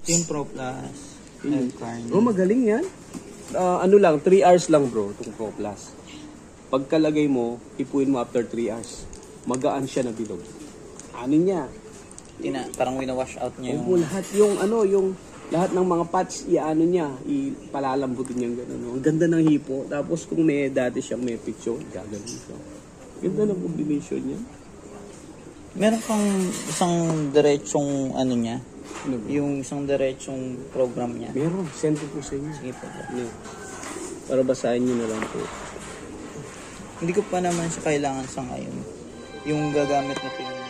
Team Pro Plus. Oh, magaling yan. Ano lang, 3 hours lang bro, itong Pro Plus. Pagkalagay mo, ipuin mo after 3 hours. Magaan siya na bilog. Ano niya? Parang wina-wash out niya yung... lahat yung lahat ng mga patch, iano niya, ipalalambutin niya gano'n. No? Ang ganda ng hipo. Tapos kung may dati siyang may picture, gagawin siya. Ganda ng combination niya. Meron kang isang diretsong ano niya? Ano ba? Yung isang diretsong program niya. Meron, send ko po sa inyo. Sige po. Para basahin niyo na lang po. Hindi ko pa naman siya kailangan sa ngayon. Yung gagamit na tingin.